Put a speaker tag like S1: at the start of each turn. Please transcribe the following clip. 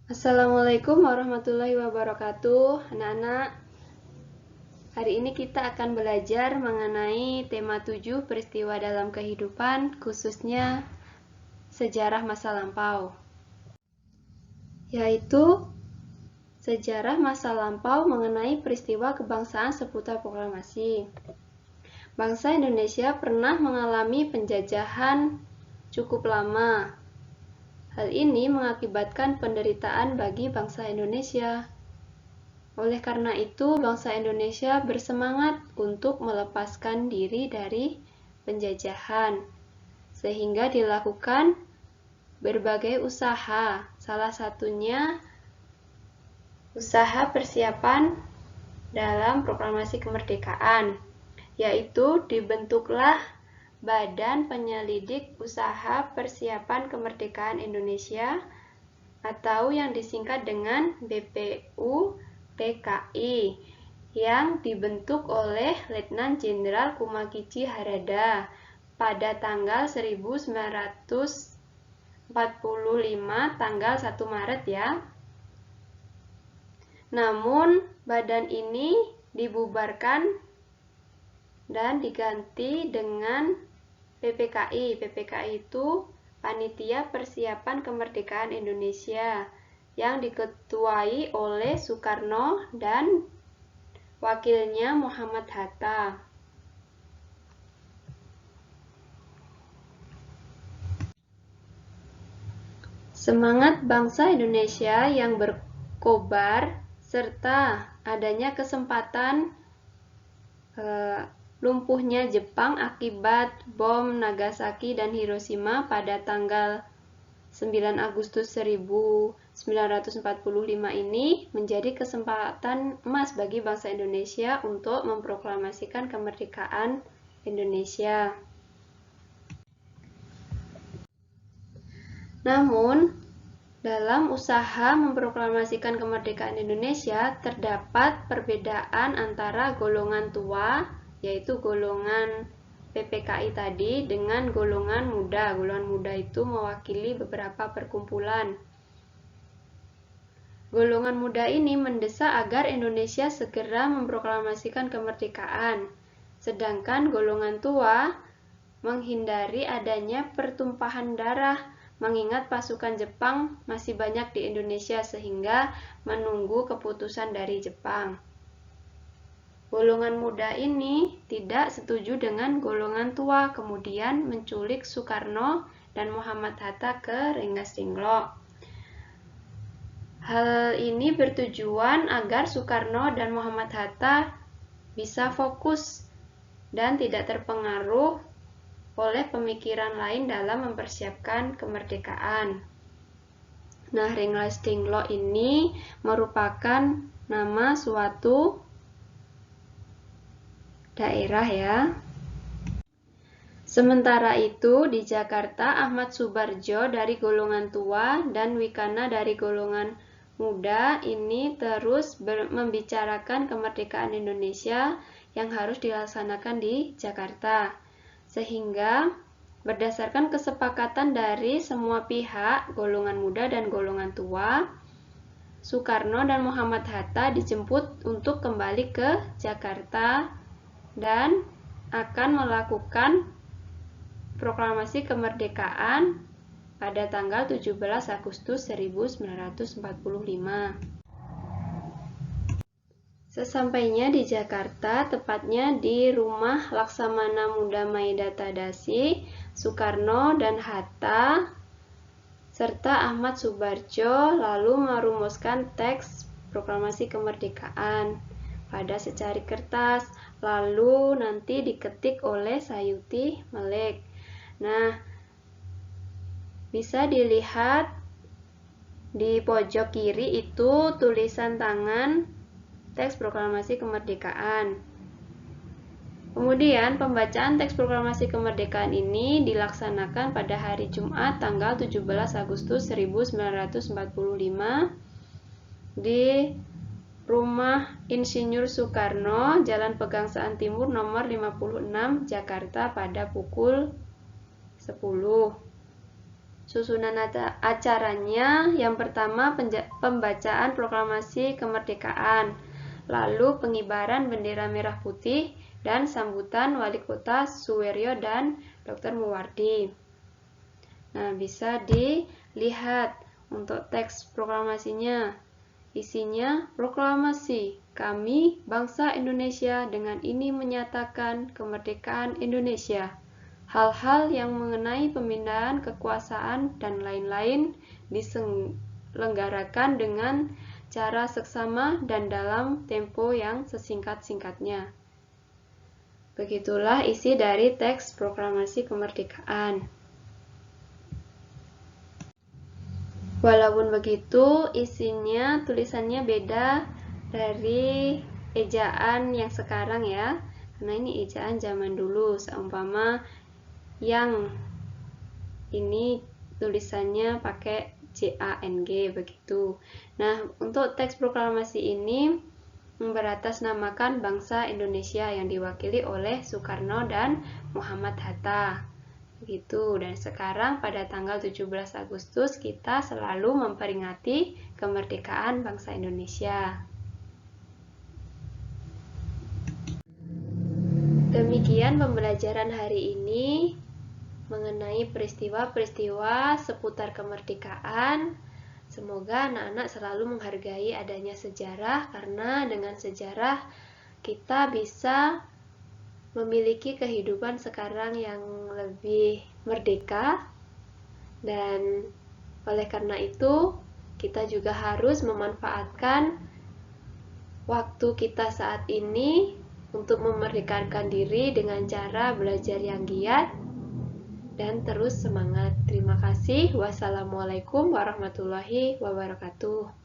S1: Assalamualaikum warahmatullahi wabarakatuh. Anak-anak, hari ini kita akan belajar mengenai tema 7 peristiwa dalam kehidupan, khususnya sejarah masa lampau. Yaitu sejarah masa lampau mengenai peristiwa kebangsaan seputar proklamasi. Bangsa Indonesia pernah mengalami penjajahan cukup lama. Hal ini mengakibatkan penderitaan bagi bangsa Indonesia. Oleh karena itu, bangsa Indonesia bersemangat untuk melepaskan diri dari penjajahan, sehingga dilakukan berbagai usaha. Salah satunya usaha persiapan dalam proklamasi kemerdekaan, yaitu dibentuklah Badan Penyelidik Usaha Persiapan Kemerdekaan Indonesia atau yang disingkat dengan BPUPKI yang dibentuk oleh Letnan Jenderal Kumagichi Harada pada tanggal 1945 tanggal 1 Maret ya. Namun badan ini dibubarkan dan diganti dengan PPKI. PPKI itu Panitia Persiapan Kemerdekaan Indonesia yang diketuai oleh Soekarno dan wakilnya Muhammad Hatta. Semangat bangsa Indonesia yang berkobar serta adanya kesempatan lumpuhnya Jepang akibat bom Nagasaki dan Hiroshima pada tanggal 9 Agustus 1945 ini menjadi kesempatan emas bagi bangsa Indonesia untuk memproklamasikan kemerdekaan Indonesia. Namun, dalam usaha memproklamasikan kemerdekaan Indonesia terdapat perbedaan antara golongan tua, yaitu golongan PPKI tadi, dengan golongan muda. Golongan muda itu mewakili beberapa perkumpulan. Golongan muda ini mendesak agar Indonesia segera memproklamasikan kemerdekaan, sedangkan golongan tua menghindari adanya pertumpahan darah, mengingat pasukan Jepang masih banyak di Indonesia sehingga menunggu keputusan dari Jepang. Golongan muda ini tidak setuju dengan golongan tua, kemudian menculik Soekarno dan Muhammad Hatta ke Rengas Dengklok. Hal ini bertujuan agar Soekarno dan Muhammad Hatta bisa fokus dan tidak terpengaruh oleh pemikiran lain dalam mempersiapkan kemerdekaan. Nah, Rengas Dengklok ini merupakan nama suatu daerah ya. Sementara itu, di Jakarta, Ahmad Subarjo dari golongan tua dan Wikana dari golongan muda ini terus membicarakan kemerdekaan Indonesia yang harus dilaksanakan di Jakarta. Sehingga berdasarkan kesepakatan dari semua pihak, golongan muda dan golongan tua, Soekarno dan Muhammad Hatta dijemput untuk kembali ke Jakarta dan akan melakukan proklamasi kemerdekaan pada tanggal 17 Agustus 1945. Sesampainya di Jakarta, tepatnya di rumah Laksamana Muda Maeda Tadashi, Soekarno dan Hatta serta Ahmad Subarjo lalu merumuskan teks proklamasi kemerdekaan pada secari kertas, lalu nanti diketik oleh Sayuti Melek. Nah, bisa dilihat di pojok kiri itu tulisan tangan teks proklamasi kemerdekaan. Kemudian pembacaan teks proklamasi kemerdekaan ini dilaksanakan pada hari Jumat tanggal 17 Agustus 1945 di Rumah Insinyur Soekarno, Jalan Pegangsaan Timur nomor 56, Jakarta pada pukul 10. Susunan acaranya yang pertama pembacaan proklamasi kemerdekaan, lalu pengibaran bendera merah putih, dan sambutan Wali Kota Suweryo dan Dr. Muwardi. Nah, bisa dilihat untuk teks proklamasinya. Isinya, proklamasi kami bangsa Indonesia dengan ini menyatakan kemerdekaan Indonesia. Hal-hal yang mengenai pemindahan kekuasaan dan lain-lain diselenggarakan dengan cara seksama dan dalam tempo yang sesingkat-singkatnya. Begitulah isi dari teks proklamasi kemerdekaan. Walaupun begitu, isinya tulisannya beda dari ejaan yang sekarang ya. Karena ini ejaan zaman dulu, seumpama yang ini tulisannya pakai JANG begitu. Nah, untuk teks proklamasi ini beratasnamakan bangsa Indonesia yang diwakili oleh Soekarno dan Muhammad Hatta. Begitu. Dan sekarang pada tanggal 17 Agustus kita selalu memperingati kemerdekaan bangsa Indonesia. Demikian pembelajaran hari ini mengenai peristiwa-peristiwa seputar kemerdekaan. Semoga anak-anak selalu menghargai adanya sejarah, karena dengan sejarah kita bisa memiliki kehidupan sekarang yang lebih merdeka, dan oleh karena itu kita juga harus memanfaatkan waktu kita saat ini untuk memerdekakan diri dengan cara belajar yang giat dan terus semangat. Terima kasih. Wassalamualaikum warahmatullahi wabarakatuh.